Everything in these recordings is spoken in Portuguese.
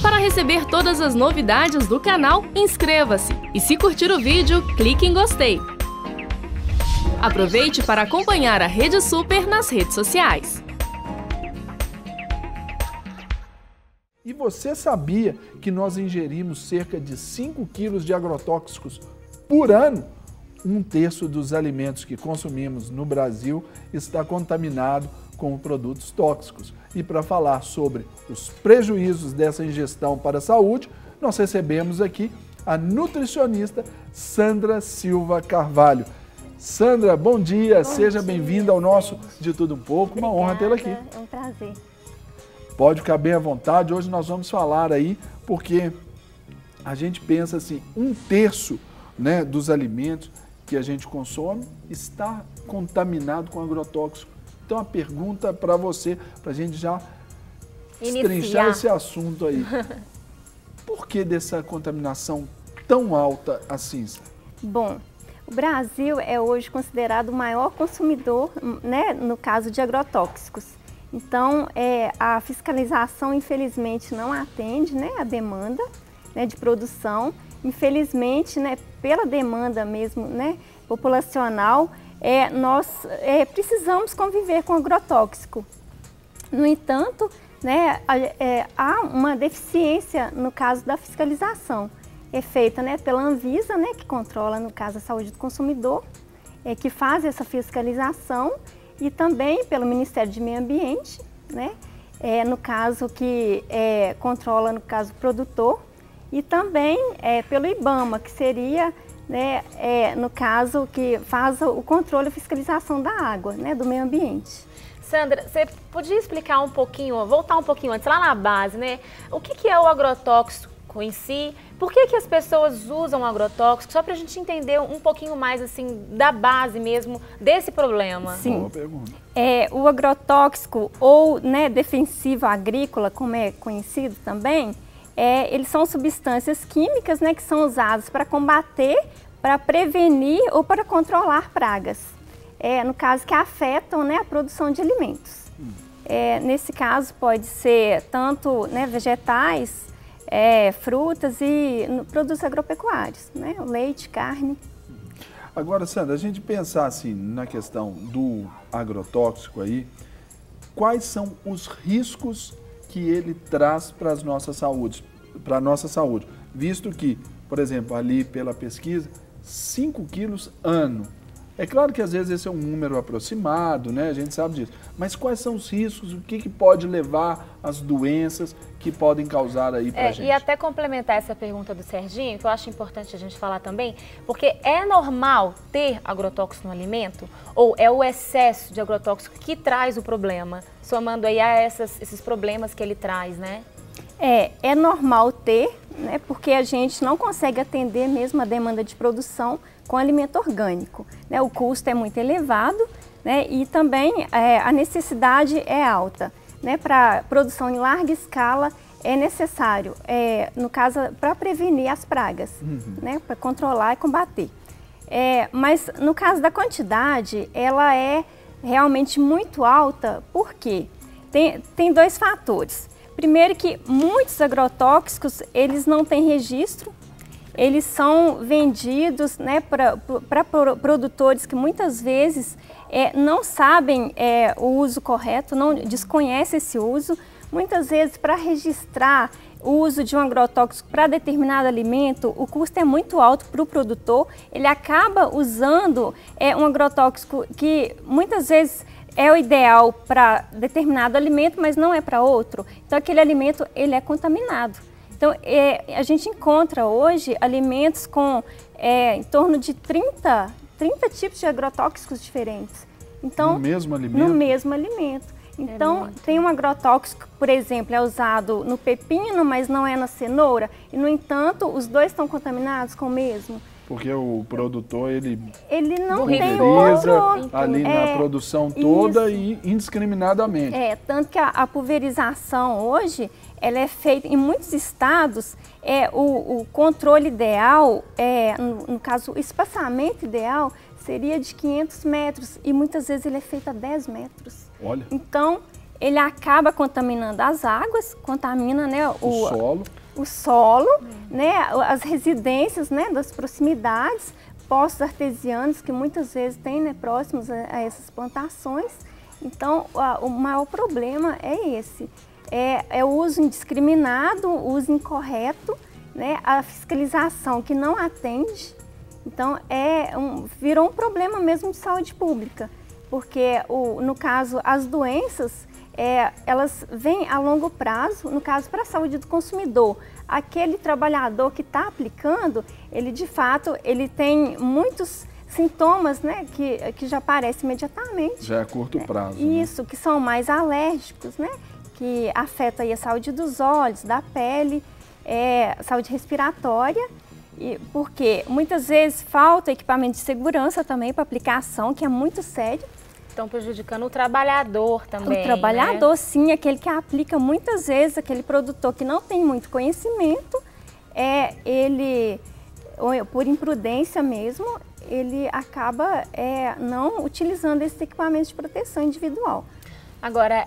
Para receber todas as novidades do canal, inscreva-se e se curtir o vídeo, clique em gostei. Aproveite para acompanhar a Rede Super nas redes sociais. E você sabia que nós ingerimos cerca de 5 quilos de agrotóxicos por ano? Um terço dos alimentos que consumimos no Brasil está contaminado com produtos tóxicos. E para falar sobre os prejuízos dessa ingestão para a saúde, nós recebemos aqui a nutricionista Sandra Silva Carvalho. Sandra, bom dia, seja bem-vinda ao nosso De Tudo Um Pouco, uma honra tê-la aqui. É um prazer. Pode ficar bem à vontade, hoje nós vamos falar aí, porque a gente pensa assim, um terço, né, dos alimentos que a gente consome está contaminado com agrotóxico. Então a pergunta para você, para a gente já destrinchar esse assunto aí. Por que dessa contaminação tão alta assim? Bom, o Brasil é hoje considerado o maior consumidor, né, no caso de agrotóxicos. Então, a fiscalização, infelizmente, não atende, né, a demanda, né, de produção. Infelizmente, né, pela demanda mesmo, né, populacional, nós precisamos conviver com agrotóxico. No entanto, né, há uma deficiência no caso da fiscalização. É feita, né, pela Anvisa, né, que controla, no caso, a saúde do consumidor, que faz essa fiscalização, e também pelo Ministério do Meio Ambiente, né, no caso que controla, no caso, o produtor, e também pelo IBAMA, que seria, né, no caso, que faz o controle e fiscalização da água, né, do meio ambiente. Sandra, você podia explicar um pouquinho, voltar um pouquinho antes, lá na base, né? O que é o agrotóxico em si? Por que as pessoas usam agrotóxico? Só para a gente entender um pouquinho mais, assim, da base mesmo desse problema. Sim. Boa pergunta. O agrotóxico, ou, né, defensivo agrícola, como é conhecido também, eles são substâncias químicas, né, que são usadas para combater, para prevenir ou para controlar pragas. No caso que afetam, né, a produção de alimentos. Nesse caso pode ser tanto, né, vegetais, frutas e produtos agropecuários, né, leite, carne. Agora, Sandra, a gente pensar assim na questão do agrotóxico aí, quais são os riscos que ele traz para a nossa saúde, visto que, por exemplo, ali pela pesquisa, 5 quilos ano. É claro que às vezes esse é um número aproximado, né? A gente sabe disso. Mas quais são os riscos, o que pode levar às doenças que podem causar aí pra gente? E até complementar essa pergunta do Serginho, que eu acho importante a gente falar também, porque é normal ter agrotóxico no alimento ou é o excesso de agrotóxico que traz o problema, somando aí a esses problemas que ele traz, né? É normal ter, né, porque a gente não consegue atender mesmo a demanda de produção com alimento orgânico, né? O custo é muito elevado, né, e também a necessidade é alta, né? Para produção em larga escala é necessário, no caso, para prevenir as pragas, né, para controlar e combater. Mas no caso da quantidade, ela é realmente muito alta, porque tem dois fatores. Primeiro que muitos agrotóxicos, eles não têm registro, eles são vendidos, né, para produtores que muitas vezes não sabem o uso correto, não desconhecem esse uso. Muitas vezes, para registrar o uso de um agrotóxico para determinado alimento, o custo é muito alto para o produtor, ele acaba usando um agrotóxico que muitas vezes é o ideal para determinado alimento, mas não é para outro. Então, aquele alimento ele é contaminado. Então, a gente encontra hoje alimentos com em torno de 30 tipos de agrotóxicos diferentes. Então, no mesmo alimento? No mesmo alimento. Então, tem um agrotóxico, por exemplo, é usado no pepino, mas não é na cenoura. E, no entanto, os dois estão contaminados com o mesmo. Porque o produtor, ele não tem pulveriza outro ali na produção toda e indiscriminadamente. Tanto que a pulverização hoje, ela é feita em muitos estados, o controle ideal, no caso, o espaçamento ideal seria de 500 metros e muitas vezes ele é feito a 10 metros. Olha. Então, ele acaba contaminando as águas, contamina, né, o solo, né, as residências, né, das proximidades, poços artesianos que muitas vezes tem, né, próximos a essas plantações. Então, o maior problema é esse, é o uso indiscriminado, o uso incorreto, né, a fiscalização que não atende. Então, virou um problema mesmo de saúde pública, porque, no caso, as doenças, elas vêm a longo prazo, no caso, para a saúde do consumidor. Aquele trabalhador que está aplicando, ele, de fato, ele tem muitos sintomas, né, que já aparecem imediatamente. Já é a curto prazo. Isso, né? Que são mais alérgicos, né, que afeta aí a saúde dos olhos, da pele, saúde respiratória. Porque muitas vezes falta equipamento de segurança também para aplicação, que é muito sério. Estão prejudicando o trabalhador também. O trabalhador, né? Sim, aquele que aplica muitas vezes, aquele produtor que não tem muito conhecimento, ele, por imprudência mesmo, ele acaba não utilizando esses equipamentos de proteção individual. Agora,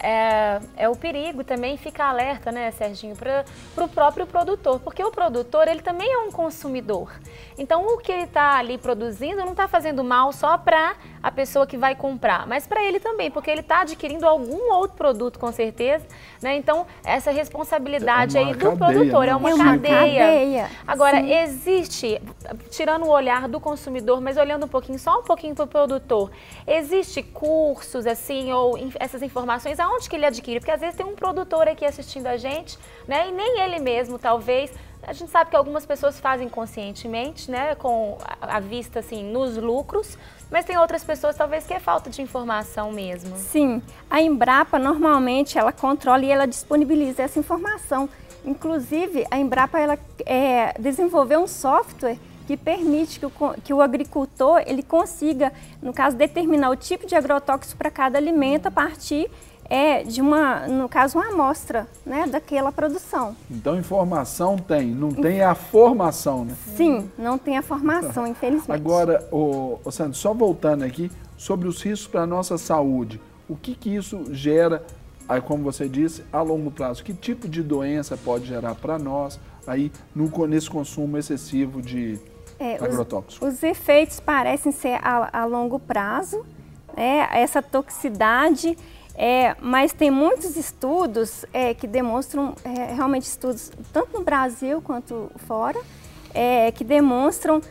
é o perigo também, fica alerta, né, Serginho, para o próprio produtor, porque o produtor, ele também é um consumidor. Então, o que ele está ali produzindo não está fazendo mal só para a pessoa que vai comprar, mas para ele também, porque ele está adquirindo algum outro produto, com certeza, né? Então, essa responsabilidade aí do produtor, né? é uma cadeia. Agora, sim. Existe, tirando o olhar do consumidor, mas olhando só um pouquinho para o produtor, existe cursos, assim, ou essas informações, aonde que ele adquire? Porque às vezes tem um produtor aqui assistindo a gente, né? E nem ele mesmo, talvez. A gente sabe que algumas pessoas fazem conscientemente, né? Com a vista, assim, nos lucros, mas tem outras pessoas, talvez, que é falta de informação mesmo. Sim, a Embrapa, normalmente, ela controla e ela disponibiliza essa informação. Inclusive, a Embrapa, ela desenvolveu um software que permite que o agricultor ele consiga, no caso, determinar o tipo de agrotóxico para cada alimento a partir de no caso, uma amostra, né, daquela produção. Então, informação tem, não tem a formação, né? Sim, não tem a formação, infelizmente. Agora, Sandro, só voltando aqui, sobre os riscos para a nossa saúde, o que isso gera, aí, como você disse, a longo prazo? Que tipo de doença pode gerar para nós aí nesse consumo excessivo de agrotóxicos? Os efeitos parecem ser a longo prazo, essa toxicidade, mas tem muitos estudos que demonstram, realmente estudos tanto no Brasil quanto fora, que demonstram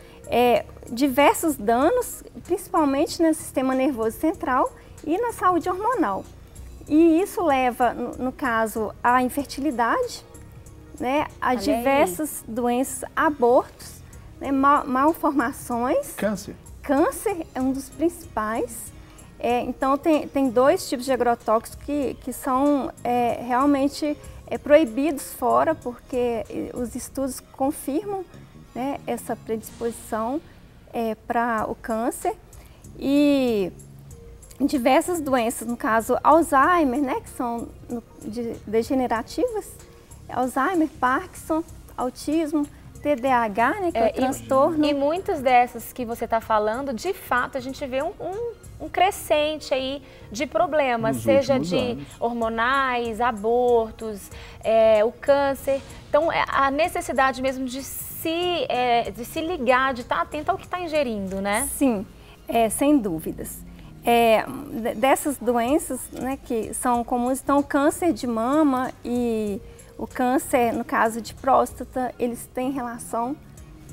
diversos danos, principalmente no sistema nervoso central e na saúde hormonal. E isso leva, no caso, à infertilidade, né, a diversas doenças, abortos, né, malformações. Câncer. Câncer é um dos principais. Então, tem dois tipos de agrotóxicos que são realmente proibidos fora, porque os estudos confirmam, né, essa predisposição para o câncer. E diversas doenças, no caso Alzheimer, né, que são degenerativas, Alzheimer, Parkinson, autismo, TDAH, né, que é o transtorno. E muitas dessas que você está falando, de fato, a gente vê um crescente aí de problemas, seja de hormonais, abortos, o câncer. Então, a necessidade mesmo de se ligar, de estar atento ao que está ingerindo, né? Sim, sem dúvidas. Dessas doenças, né, que são comuns, então o câncer de mama e o câncer, no caso de próstata, eles têm relação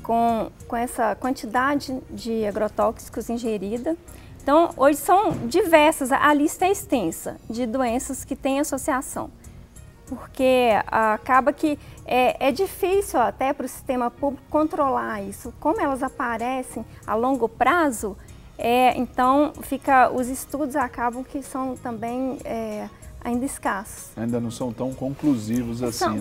com essa quantidade de agrotóxicos ingerida. Então, hoje são diversas, a lista é extensa de doenças que têm associação, porque acaba que é difícil até para o sistema público controlar isso. Como elas aparecem a longo prazo, então os estudos acabam que são também ainda escassos. Ainda não são tão conclusivos assim, são,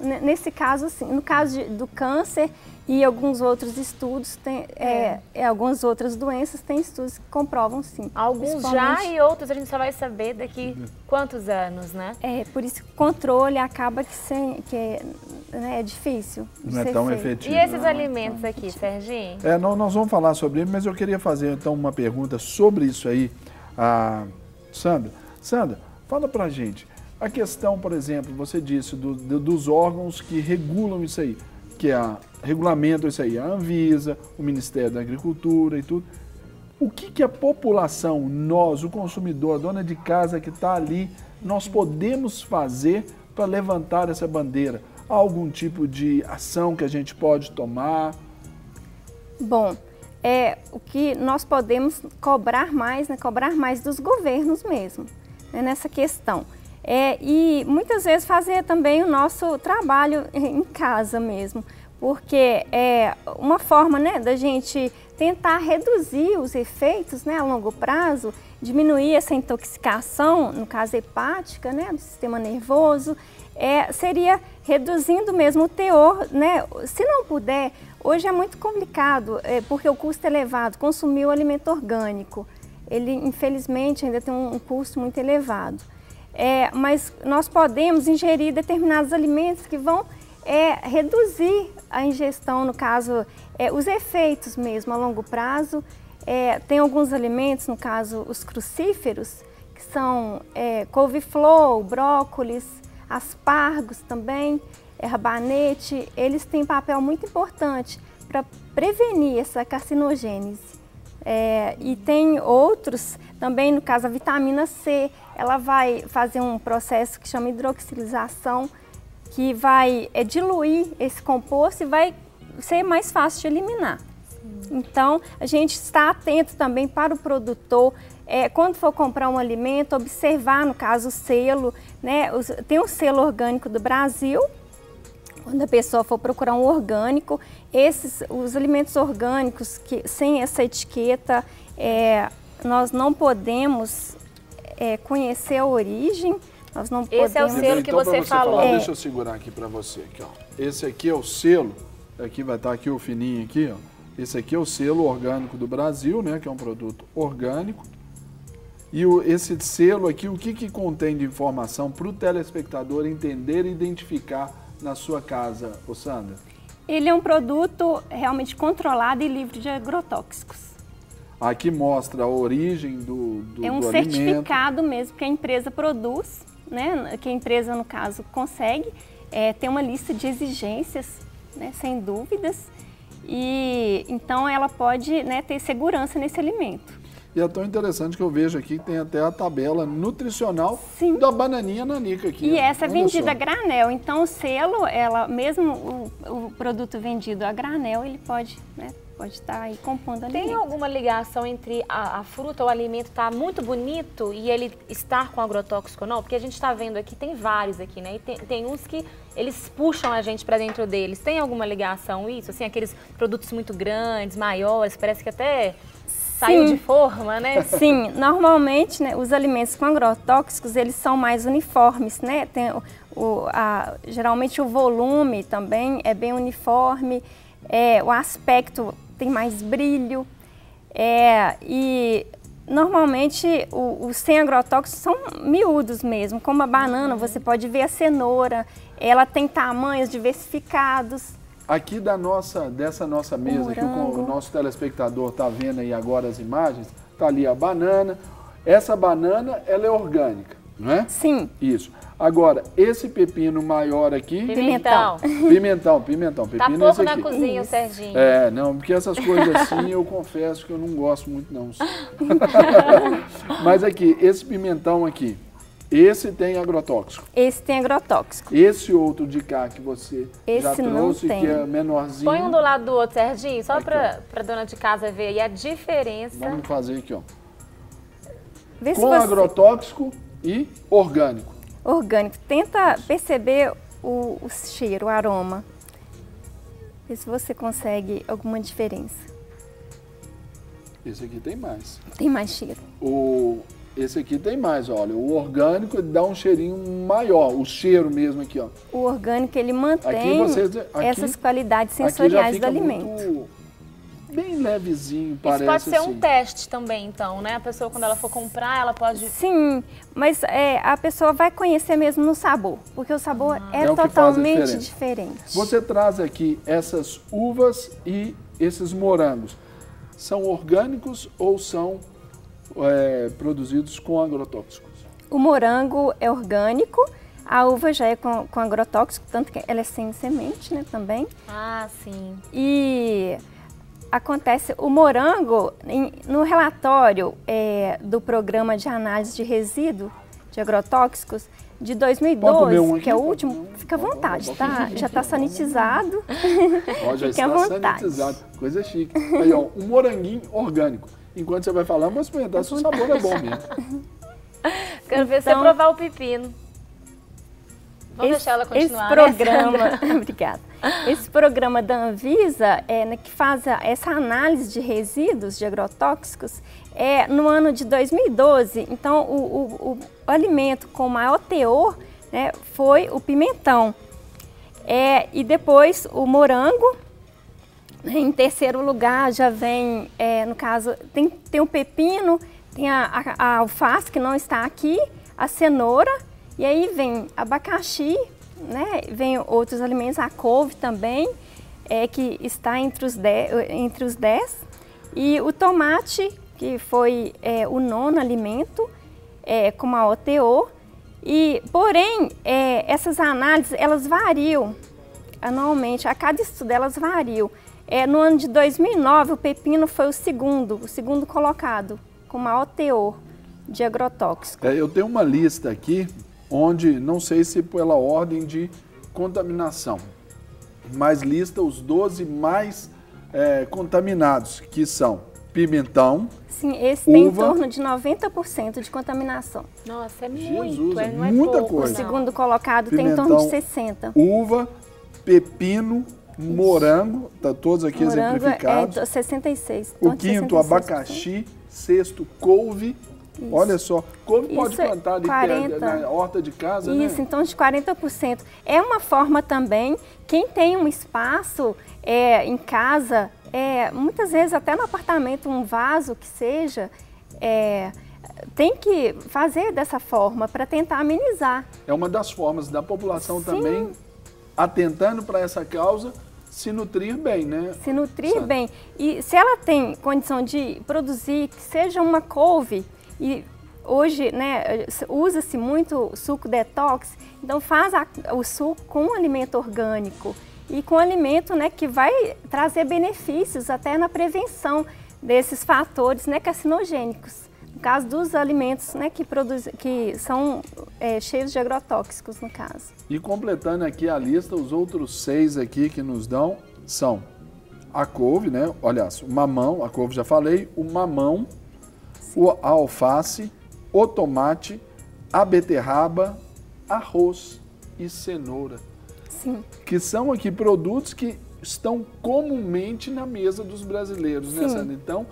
né? Nesse caso, assim, no caso do câncer e alguns outros estudos, algumas outras doenças, tem estudos que comprovam sim. Alguns já e outros a gente só vai saber daqui quantos anos, né? Por isso que o controle acaba que é difícil de não é ser tão feito. efetivo. E esses alimentos aqui, Serginho? Nós vamos falar sobre ele, mas eu queria fazer então uma pergunta sobre isso aí. Sandra, Fala pra gente, a questão, por exemplo, você disse dos órgãos que regulam isso aí, que regulamentam isso aí, a Anvisa, o Ministério da Agricultura e tudo. O que a população, nós, o consumidor, a dona de casa que está ali, nós podemos fazer para levantar essa bandeira? Há algum tipo de ação que a gente pode tomar? Bom, o que nós podemos cobrar mais, né, cobrar mais dos governos mesmo, né, nessa questão. E muitas vezes fazer também o nosso trabalho em casa mesmo, porque é uma forma, né, da gente tentar reduzir os efeitos, né, a longo prazo, diminuir essa intoxicação, no caso hepática, né, do sistema nervoso, seria reduzindo mesmo o teor, né, se não puder, hoje é muito complicado, porque o custo é elevado, consumir o alimento orgânico, ele infelizmente ainda tem um custo muito elevado, mas nós podemos ingerir determinados alimentos que vão reduzir a ingestão, no caso, os efeitos mesmo a longo prazo. Tem alguns alimentos, no caso os crucíferos, que são couve-flor, brócolis, aspargos também, rabanete, eles têm papel muito importante para prevenir essa carcinogênese. E tem outros também, no caso a vitamina C, ela vai fazer um processo que chama hidroxilização, que vai diluir esse composto e vai ser mais fácil de eliminar. Então, a gente está atento também para o produtor, quando for comprar um alimento, observar, no caso, o selo, né? Tem o selo orgânico do Brasil, quando a pessoa for procurar um orgânico, os alimentos orgânicos sem essa etiqueta, nós não podemos conhecer a origem. Nós não Esse é o selo que você falou. Deixa eu segurar aqui para você. Aqui, ó. Esse aqui é o selo, aqui vai estar aqui o fininho aqui, ó. Esse aqui é o selo orgânico do Brasil, né, que é um produto orgânico. E esse selo aqui, o que contém de informação para o telespectador entender e identificar na sua casa, Sandra? Ele é um produto realmente controlado e livre de agrotóxicos. Aqui mostra a origem do alimento. É um certificado mesmo que a empresa produz, né, que a empresa, no caso, consegue. Tem uma lista de exigências, né, sem dúvidas, e então ela pode, né, ter segurança nesse alimento. E é tão interessante que eu vejo aqui que tem até a tabela nutricional Sim. da bananinha nanica aqui. E essa é vendida a granel, então o selo, mesmo o produto vendido a granel, ele pode, né, pode estar aí compondo alimento. Tem alguma ligação entre a fruta ou o alimento estar muito bonito e ele estar com agrotóxico ou não? Porque a gente está vendo aqui, tem vários aqui, né? E tem uns que eles puxam a gente para dentro deles. Tem alguma ligação isso? Assim, aqueles produtos muito grandes, maiores, parece que até saiu de forma, né? Sim, normalmente, né, os alimentos com agrotóxicos, eles são mais uniformes, né? Tem geralmente o volume também é bem uniforme, o aspecto tem mais brilho, e normalmente os sem agrotóxicos são miúdos mesmo, como a banana, você pode ver a cenoura, ela tem tamanhos diversificados. Aqui dessa nossa mesa, que o nosso telespectador está vendo aí agora as imagens, está ali a banana. Essa banana, ela é orgânica, não é? Sim. Isso. Agora, esse pepino maior aqui... Pimentão. Pimentão. Tá Pepino pouco esse na aqui. cozinha, o Serginho. Não, porque essas coisas assim eu confesso que eu não gosto muito não. Mas aqui, esse pimentão aqui, esse tem agrotóxico? Esse tem agrotóxico. Esse outro de cá que você já trouxe, não tem. que é menorzinho. Põe um do lado do outro, Serginho, só para dona de casa ver aí a diferença. Vamos fazer aqui, ó. Vê com agrotóxico e orgânico. Orgânico. Tenta perceber o cheiro, o aroma. Vê se você consegue alguma diferença. Esse aqui tem mais. Tem mais cheiro. Esse aqui tem mais, olha. O orgânico dá um cheirinho maior, o cheiro mesmo aqui, ó. O orgânico, ele mantém essas qualidades sensoriais do alimento. Bem levezinho, parece. Isso pode ser assim. um teste também, então, né? A pessoa, quando ela for comprar, ela pode... Sim, mas a pessoa vai conhecer mesmo no sabor, porque o sabor é totalmente diferente. Você traz aqui essas uvas e esses morangos. São orgânicos ou são produzidos com agrotóxicos? O morango é orgânico, a uva já é com agrotóxico, tanto que ela é sem semente, né, também. Ah, sim. E acontece, o morango, no relatório do Programa de Análise de Resíduo de Agrotóxicos de 2012, que é o último, fica à vontade, tá? Já está sanitizado. Ó, já está sanitizado, coisa chique. Aí, ó, um moranguinho orgânico. Enquanto você vai falando, vou experimentar se o sabor é bom mesmo. Quero ver você provar o pepino. Vamos deixar ela continuar, esse programa, obrigada. Esse programa da Anvisa, que faz essa análise de resíduos de agrotóxicos, no ano de 2012, então o alimento com maior teor, né, foi o pimentão. E depois o morango, né, em terceiro lugar já vem, no caso, tem o pepino, tem a alface que não está aqui, a cenoura, e aí vem abacaxi, né, vem outros alimentos, a couve também, que está entre os 10, e o tomate, que foi o nono alimento, com maior teor. Porém, essas análises, elas variam anualmente, a cada estudo elas variam. No ano de 2009, o pepino foi o segundo colocado, com maior teor de agrotóxico. Eu tenho uma lista aqui, onde, não sei se pela ordem de contaminação, mas lista os 12 mais contaminados, que são pimentão, sim, esse tem em torno de 90% de contaminação. Nossa, é Jesus, muito, não é muita pouco, coisa. O segundo colocado pimentão, tem em torno de 60%. Uva, pepino, morango, tá todos aqui exemplificados. 66%. O quinto, 66%. Abacaxi, sexto, couve. Isso. Olha só, couve pode plantar na horta de casa, né? Isso, então de 40%. É uma forma também, quem tem um espaço em casa, muitas vezes até no apartamento, um vaso que seja, tem que fazer dessa forma para tentar amenizar. É uma das formas da população também, atentando para essa causa, se nutrir bem, né? Se nutrir bem. E se ela tem condição de produzir, que seja uma couve, e hoje, né, usa-se muito suco detox, então faz o suco com um alimento orgânico e com alimento, né, que vai trazer benefícios até na prevenção desses fatores, né, carcinogênicos. No caso dos alimentos, né, que são cheios de agrotóxicos, no caso. E completando aqui a lista, os outros 6 aqui que nos dão são a couve, né? Olha, o mamão, a couve já falei, o mamão, a alface, o tomate, a beterraba, arroz e cenoura. Sim. Que são aqui produtos que estão comumente na mesa dos brasileiros, né, Sandra? Então,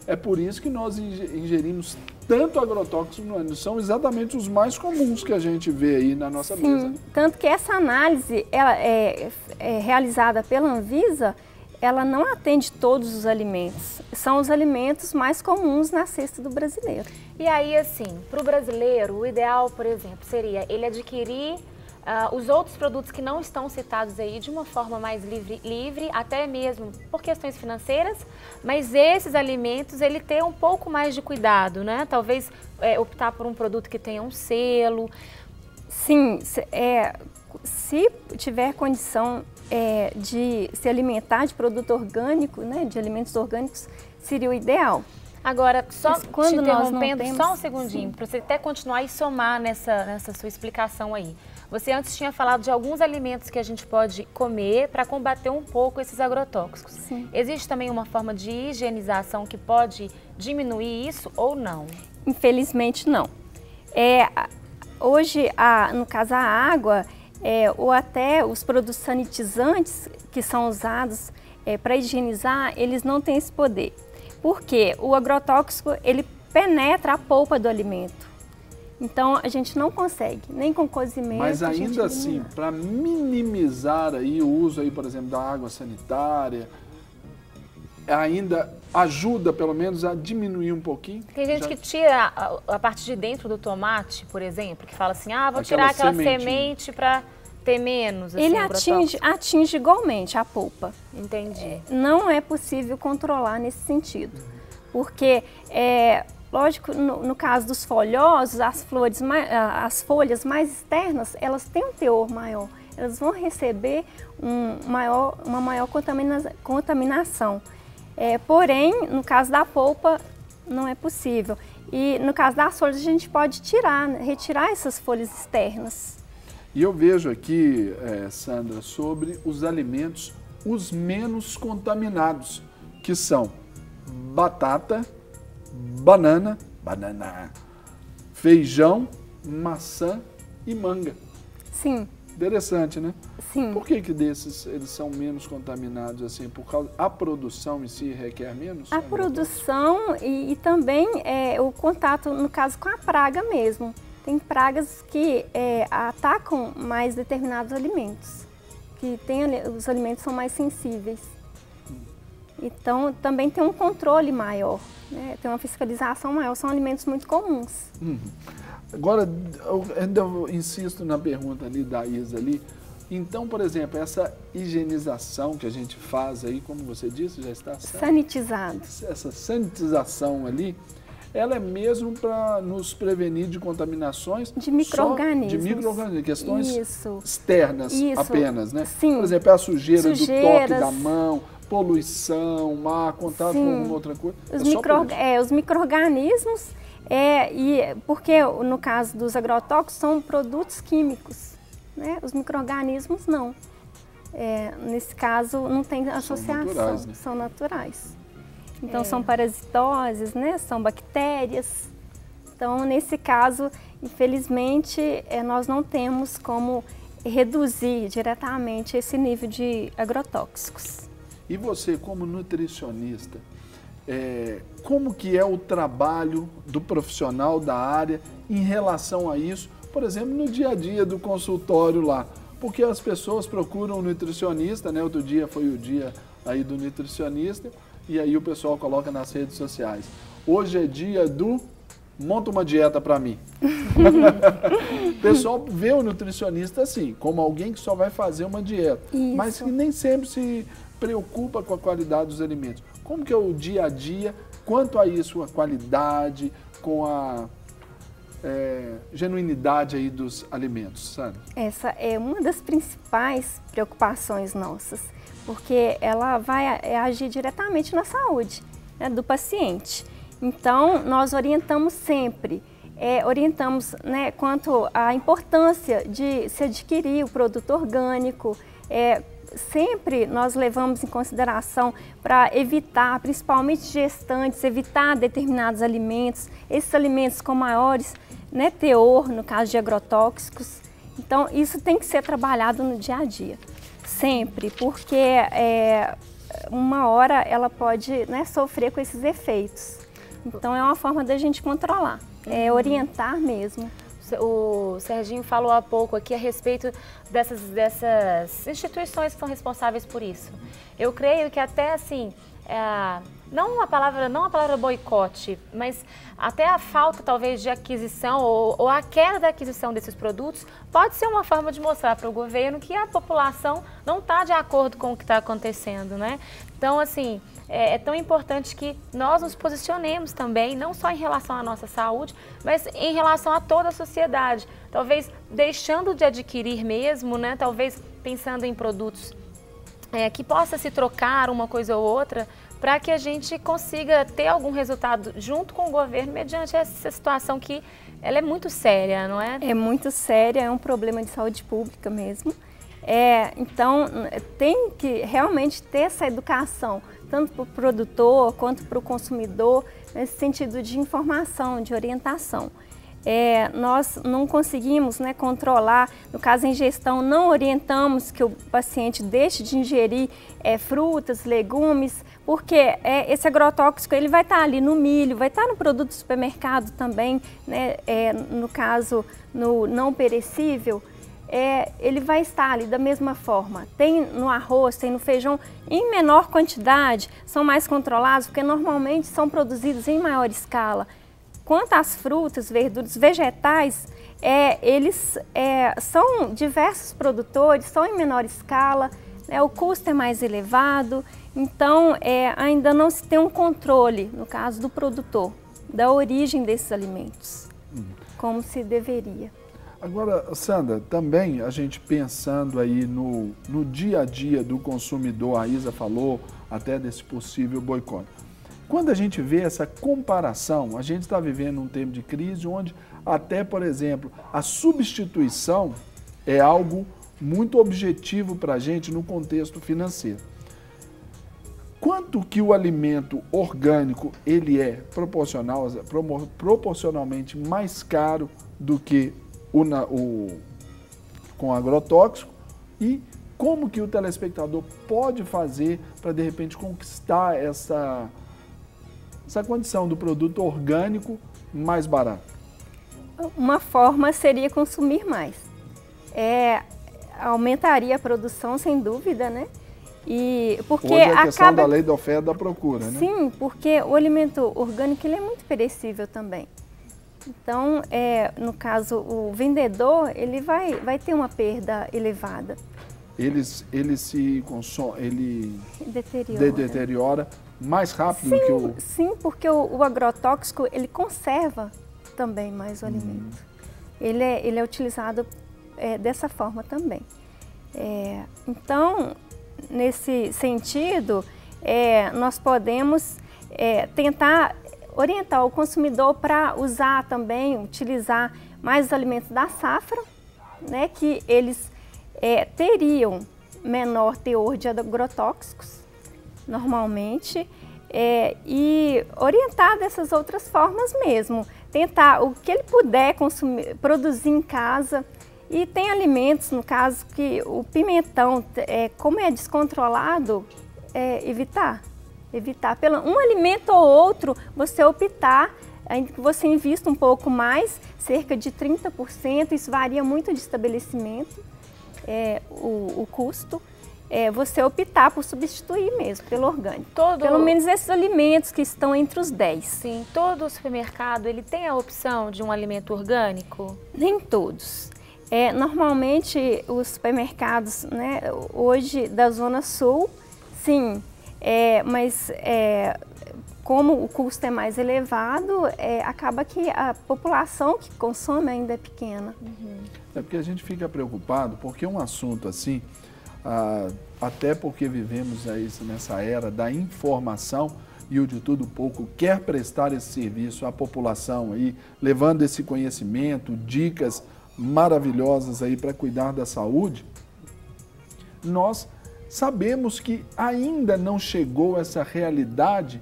é por isso que nós ingerimos tanto agrotóxico no ano. São exatamente os mais comuns que a gente vê aí na nossa mesa. Tanto que essa análise ela é realizada pela Anvisa, ela não atende todos os alimentos. São os alimentos mais comuns na cesta do brasileiro. E aí, assim, para o brasileiro, o ideal, por exemplo, seria ele adquirir os outros produtos que não estão citados aí de uma forma mais livre, até mesmo por questões financeiras, mas esses alimentos ele ter um pouco mais de cuidado, né? Talvez optar por um produto que tenha um selo. Sim, se tiver condição de se alimentar de produto orgânico, né, de alimentos orgânicos, seria o ideal. Agora, só quando te nós interrompendo, não temos, só um segundinho, para você até continuar e somar nessa sua explicação aí. Você antes tinha falado de alguns alimentos que a gente pode comer para combater um pouco esses agrotóxicos. Sim. Existe também uma forma de higienização que pode diminuir isso ou não? Infelizmente, não. Hoje, no caso, a água, ou até os produtos sanitizantes que são usados para higienizar, eles não têm esse poder. Porque o agrotóxico, ele penetra a polpa do alimento. Então, a gente não consegue, nem com cozimento. Mas ainda assim, para minimizar aí o uso, aí, por exemplo, da água sanitária, ainda ajuda, pelo menos, a diminuir um pouquinho? Tem gente que tira a parte de dentro do tomate, por exemplo, que fala assim, vou tirar aquela semente para ter menos. Assim, ele atinge igualmente a polpa. Entendi. Não é possível controlar nesse sentido, porque Lógico, no caso dos folhosos, as folhas mais externas, elas têm um teor maior. Elas vão receber uma maior contaminação. Porém, no caso da polpa, não é possível. E no caso das folhas, a gente pode retirar essas folhas externas. E eu vejo aqui, Sandra, sobre os alimentos os menos contaminados, que são batata, banana, feijão, maçã e manga. Sim. Interessante, né? Sim. Por que desses eles são menos contaminados assim? Por causa a produção em si requer menos? A produção e também o contato, no caso, com a praga mesmo. Tem pragas que atacam mais determinados alimentos, os alimentos são mais sensíveis. Então, também tem um controle maior, né? Tem uma fiscalização maior, são alimentos muito comuns. Agora, eu ainda insisto na pergunta ali da Isa ali. Então, por exemplo, essa higienização que a gente faz aí, como você disse, já está sanitizado. Essa sanitização ali, ela é mesmo para nos prevenir de contaminações de micro-organismos. De micro-organismos, questões externas apenas, né? Sim. Por exemplo, a sujeira do toque da mão, poluição, má contato com alguma outra coisa. Os micro-organismos, porque no caso dos agrotóxicos são produtos químicos, né? Os micro-organismos não. Nesse caso não tem associação, são naturais, né? São naturais. Então são parasitoses, né? São bactérias. Então nesse caso, infelizmente, nós não temos como reduzir diretamente esse nível de agrotóxicos. E você, como nutricionista, como que é o trabalho do profissional da área em relação a isso, por exemplo, no dia a dia do consultório lá? Porque as pessoas procuram um nutricionista, né? Outro dia foi o dia aí do nutricionista, e aí o pessoal coloca nas redes sociais. Hoje é dia do monta uma dieta para mim. O pessoal vê o nutricionista assim, como alguém que só vai fazer uma dieta, mas que nem sempre se preocupa com a qualidade dos alimentos. Como que é o dia a dia, quanto a isso, a qualidade, com a genuinidade aí dos alimentos, sabe? Essa é uma das principais preocupações nossas, porque ela vai agir diretamente na saúde, né, do paciente. Então, nós orientamos sempre, né, quanto à importância de se adquirir o produto orgânico. Sempre nós levamos em consideração para evitar, principalmente gestantes, evitar determinados alimentos, esses alimentos com maiores, né, teor, no caso de agrotóxicos. Então, isso tem que ser trabalhado no dia a dia, sempre, porque uma hora ela pode, né, sofrer com esses efeitos. Então, é uma forma da gente controlar, orientar mesmo. O Serginho falou há pouco aqui a respeito dessas instituições que são responsáveis por isso. Eu creio que até assim, não a palavra boicote, mas até a falta talvez de aquisição ou a queda da aquisição desses produtos pode ser uma forma de mostrar para o governo que a população não está de acordo com o que está acontecendo, né? Então, assim, é tão importante que nós nos posicionemos também, não só em relação à nossa saúde, mas em relação a toda a sociedade. Talvez deixando de adquirir mesmo, né? Talvez pensando em produtos que possa se trocar uma coisa ou outra, para que a gente consiga ter algum resultado junto com o governo mediante essa situação que ela é muito séria, não é? É muito séria, é um problema de saúde pública mesmo. Então, tem que realmente ter essa educação, tanto para o produtor quanto para o consumidor, nesse sentido de informação, de orientação. Nós não conseguimos, né, controlar, no caso a ingestão, não orientamos que o paciente deixe de ingerir frutas, legumes, porque esse agrotóxico ele vai estar ali no milho, vai estar no produto do supermercado também, né, no caso no não perecível, ele vai estar ali da mesma forma. Tem no arroz, tem no feijão, em menor quantidade, são mais controlados, porque normalmente são produzidos em maior escala. Quanto às frutas, verduras, vegetais, eles são diversos produtores, são em menor escala, o custo é mais elevado, então ainda não se tem um controle, no caso do produtor, da origem desses alimentos, como se deveria. Agora, Sandra, também a gente pensando aí no dia a dia do consumidor, a Isa falou até desse possível boicote. Quando a gente vê essa comparação, a gente está vivendo um tempo de crise onde até, por exemplo, a substituição é algo muito objetivo para a gente no contexto financeiro. Quanto que o alimento orgânico ele é proporcionalmente mais caro do que com agrotóxico, e como que o telespectador pode fazer para de repente conquistar essa condição do produto orgânico mais barato? Uma forma seria consumir mais. Aumentaria a produção, sem dúvida, né? E porque hoje é a questão da lei da oferta e da procura, né? Sim, porque o alimento orgânico ele é muito perecível também. Então, no caso, o vendedor ele vai ter uma perda elevada. Ele se consome, ele deteriora mais rápido do que o... Sim, porque o agrotóxico ele conserva também mais o alimento. Ele é utilizado dessa forma também. Então, nesse sentido, nós podemos tentar orientar o consumidor para usar também, utilizar mais os alimentos da safra, né, que eles teriam menor teor de agrotóxicos, normalmente, e orientar dessas outras formas mesmo. Tentar o que ele puder consumir, produzir em casa. E tem alimentos, no caso, que o pimentão, como é descontrolado, evitar pelo um alimento ou outro, você optar, ainda que você invista um pouco mais, cerca de 30%, isso varia muito de estabelecimento, o custo, você optar por substituir mesmo pelo orgânico. Pelo menos esses alimentos que estão entre os 10. Sim, todo supermercado ele tem a opção de um alimento orgânico? Nem todos. Normalmente os supermercados, né, hoje da Zona Sul, sim, mas como o custo é mais elevado, acaba que a população que consome ainda é pequena. É porque a gente fica preocupado, porque um assunto assim, até porque vivemos aí nessa era da informação e o de tudo pouco quer prestar esse serviço à população aí, levando esse conhecimento, dicas maravilhosas aí para cuidar da saúde, nós sabemos que ainda não chegou essa realidade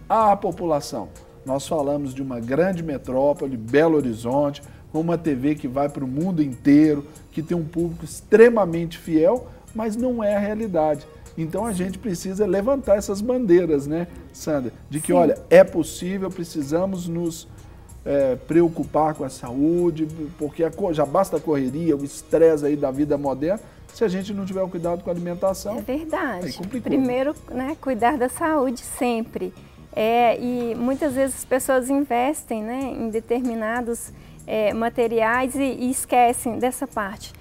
à população. Nós falamos de uma grande metrópole, Belo Horizonte, com uma TV que vai para o mundo inteiro, que tem um público extremamente fiel, mas não é a realidade. Então a gente precisa levantar essas bandeiras, né, Sandra? De que, olha, é possível, precisamos nos preocupar com a saúde, porque já basta a correria, o estresse aí da vida moderna, se a gente não tiver um cuidado com a alimentação. É verdade. Aí complicou. Primeiro, né, cuidar da saúde sempre. E muitas vezes as pessoas investem, né, em determinados materiais e esquecem dessa parte.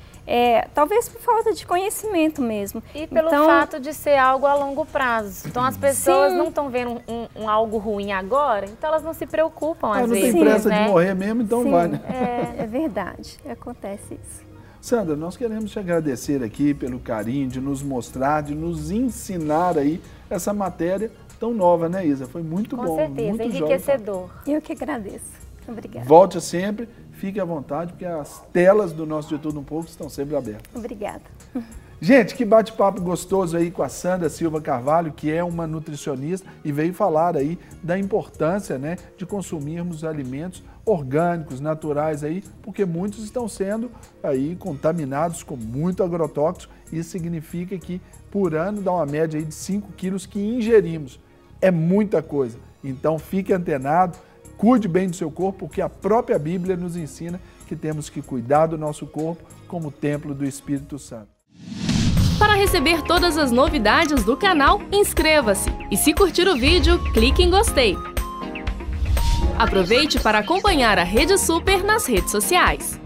Talvez por falta de conhecimento mesmo. E pelo fato de ser algo a longo prazo. Então as pessoas não estão vendo algo ruim agora, então elas não se preocupam às vezes. Não tem pressa de morrer mesmo, então vai, né? É verdade, acontece isso. Sandra, nós queremos te agradecer aqui pelo carinho de nos mostrar, de nos ensinar aí essa matéria tão nova, né, Isa? Foi muito bom. Com certeza, muito enriquecedor. Eu que agradeço. Obrigada. Volte sempre, fique à vontade, porque as telas do nosso De Tudo Um Pouco estão sempre abertas. Obrigada. Gente, que bate-papo gostoso aí com a Sandra Silva Carvalho, que é uma nutricionista e veio falar aí da importância, né, de consumirmos alimentos orgânicos, naturais aí, porque muitos estão sendo aí contaminados com muito agrotóxico. Isso significa que por ano dá uma média aí de 5 quilos que ingerimos. É muita coisa. Então fique antenado, cuide bem do seu corpo, porque a própria Bíblia nos ensina que temos que cuidar do nosso corpo como templo do Espírito Santo. Para receber todas as novidades do canal, inscreva-se e se curtir o vídeo, clique em gostei. Aproveite para acompanhar a Rede Super nas redes sociais.